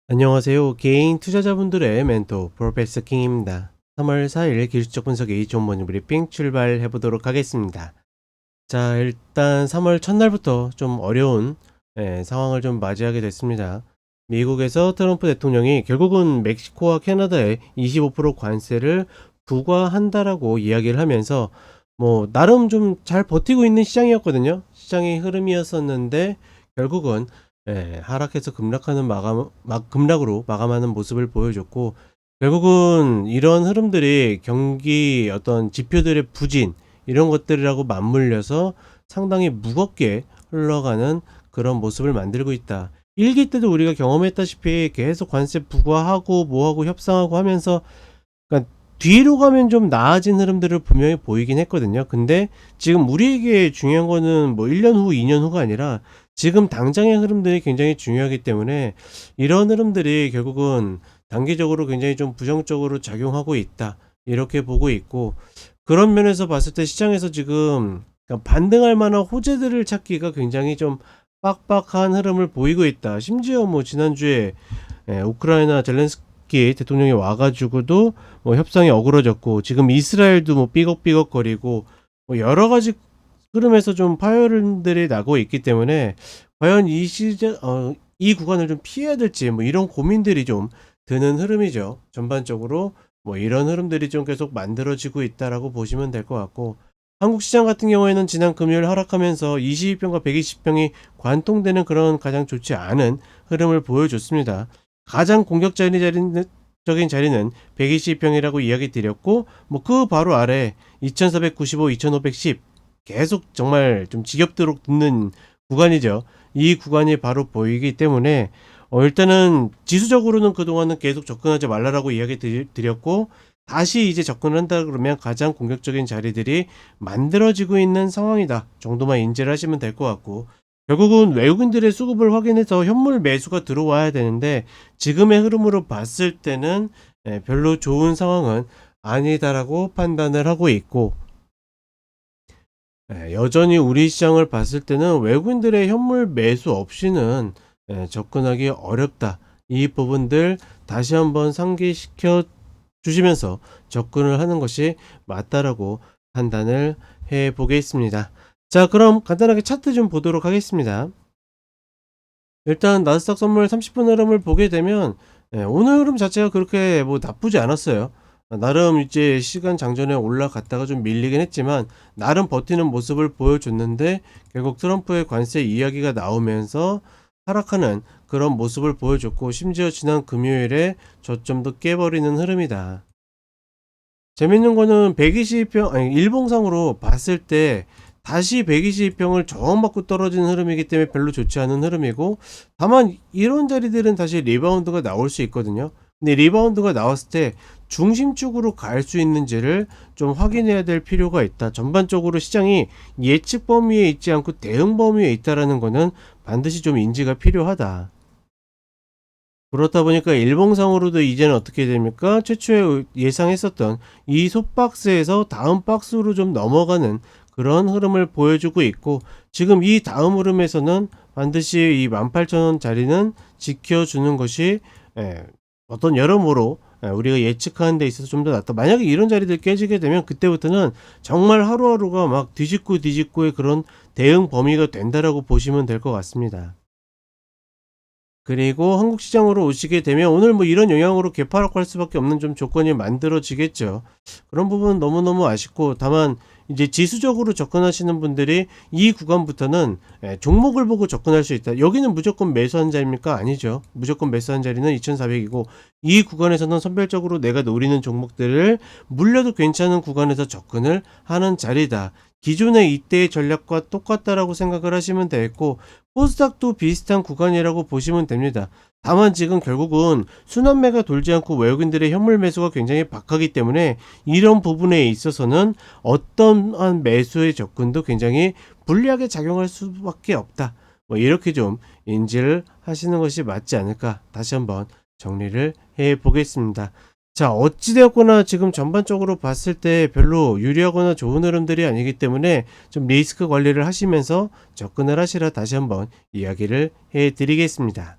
안녕하세요. 개인 투자자분들의 멘토 프로페서 킹입니다. 3월 4일 기술적 분석의 좋은 모닝 브리핑 출발해 보도록 하겠습니다. 자, 일단 3월 첫날부터 좀 어려운 상황을 좀 맞이하게 됐습니다. 미국에서 트럼프 대통령이 결국은 멕시코와 캐나다에 25% 관세를 부과한다라고 이야기를 하면서 뭐 나름 좀 잘 버티고 있는 시장이었거든요. 시장의 흐름이었었는데 결국은 하락해서 급락으로 마감하는 모습을 보여줬고, 결국은 이런 흐름들이 경기 어떤 지표들의 부진 이런 것들이라고 맞물려서 상당히 무겁게 흘러가는 그런 모습을 만들고 있다. 1기 때도 우리가 경험했다시피 계속 관세 부과하고 뭐하고 협상하고 하면서, 그러니까 뒤로 가면 좀 나아진 흐름들을 분명히 보이긴 했거든요. 근데 지금 우리에게 중요한 거는 뭐 1년 후, 2년 후가 아니라 지금 당장의 흐름들이 굉장히 중요하기 때문에 이런 흐름들이 결국은 단기적으로 굉장히 좀 부정적으로 작용하고 있다, 이렇게 보고 있고, 그런 면에서 봤을 때 시장에서 지금 반등할 만한 호재들을 찾기가 굉장히 좀 빡빡한 흐름을 보이고 있다. 심지어 뭐 지난주에 우크라이나 젤렌스키 대통령이 와가지고도 뭐 협상이 어그러졌고, 지금 이스라엘도 뭐 삐걱삐걱거리고 뭐 여러 가지 흐름에서 좀 파열음들이 나고 있기 때문에 과연 이 구간을 좀 피해야 될지 뭐 이런 고민들이 좀 드는 흐름이죠. 전반적으로 뭐 이런 흐름들이 좀 계속 만들어지고 있다라고 보시면 될 것 같고, 한국 시장 같은 경우에는 지난 금요일 하락하면서 22평과 120평이 관통되는 그런 가장 좋지 않은 흐름을 보여줬습니다. 가장 적인 자리는 120평이라고 이야기 드렸고, 뭐 그 바로 아래 2495, 2510 계속 정말 좀 지겹도록 듣는 구간이죠. 이 구간이 바로 보이기 때문에 일단은 지수적으로는 그동안은 계속 접근하지 말라라고 이야기 드렸고, 다시 이제 접근을 한다 그러면 가장 공격적인 자리들이 만들어지고 있는 상황이다 정도만 인지를 하시면 될 것 같고, 결국은 외국인들의 수급을 확인해서 현물 매수가 들어와야 되는데 지금의 흐름으로 봤을 때는 별로 좋은 상황은 아니다라고 판단을 하고 있고, 여전히 우리 시장을 봤을 때는 외국인들의 현물 매수 없이는 접근하기 어렵다. 이 부분들 다시 한번 상기시켜 주시면서 접근을 하는 것이 맞다라고 판단을 해 보겠습니다. 자, 그럼 간단하게 차트 좀 보도록 하겠습니다. 일단 나스닥 선물 30분 흐름을 보게 되면 오늘 흐름 자체가 그렇게 뭐 나쁘지 않았어요. 나름 이제 시간 장전에 올라갔다가 좀 밀리긴 했지만 나름 버티는 모습을 보여줬는데, 결국 트럼프의 관세 이야기가 나오면서 하락하는 그런 모습을 보여줬고, 심지어 지난 금요일에 저점도 깨버리는 흐름이다. 재밌는 거는 120평, 아니 일봉상으로 봤을 때 다시 120평을 저항받고 떨어지는 흐름이기 때문에 별로 좋지 않은 흐름이고, 다만 이런 자리들은 다시 리바운드가 나올 수 있거든요. 근데 리바운드가 나왔을 때 중심 쪽으로 갈 수 있는지를 좀 확인해야 될 필요가 있다. 전반적으로 시장이 예측 범위에 있지 않고 대응 범위에 있다라는 거는 반드시 좀 인지가 필요하다. 그렇다 보니까 일봉상으로도 이제는 어떻게 됩니까? 최초에 예상했었던 이 솥박스에서 다음 박스로 좀 넘어가는 그런 흐름을 보여주고 있고, 지금 이 다음 흐름에서는 반드시 이 18,000원 자리는 지켜주는 것이 어떤 여러모로 우리가 예측하는 데 있어서 좀 더 낫다. 만약에 이런 자리들 깨지게 되면 그때부터는 정말 하루하루가 막 뒤집고의 그런 대응 범위가 된다라고 보시면 될 것 같습니다. 그리고 한국 시장으로 오시게 되면 오늘 뭐 이런 영향으로 개파락할 수밖에 없는 좀 조건이 만들어지겠죠. 그런 부분은 너무너무 아쉽고, 다만 이제 지수적으로 접근하시는 분들이 이 구간부터는 종목을 보고 접근할 수 있다. 여기는 무조건 매수한 자리입니까? 아니죠. 무조건 매수한 자리는 2400이고, 이 구간에서는 선별적으로 내가 노리는 종목들을 물려도 괜찮은 구간에서 접근을 하는 자리다. 기존의 이때의 전략과 똑같다라고 생각을 하시면 되겠고, 코스닥도 비슷한 구간이라고 보시면 됩니다. 다만 지금 결국은 순환매가 돌지 않고 외국인들의 현물 매수가 굉장히 박하기 때문에 이런 부분에 있어서는 어떠한 매수의 접근도 굉장히 불리하게 작용할 수밖에 없다. 뭐 이렇게 좀 인지를 하시는 것이 맞지 않을까, 다시 한번 정리를 해 보겠습니다. 자, 어찌되었거나 지금 전반적으로 봤을 때 별로 유리하거나 좋은 흐름들이 아니기 때문에 좀 리스크 관리를 하시면서 접근을 하시라 다시 한번 이야기를 해 드리겠습니다.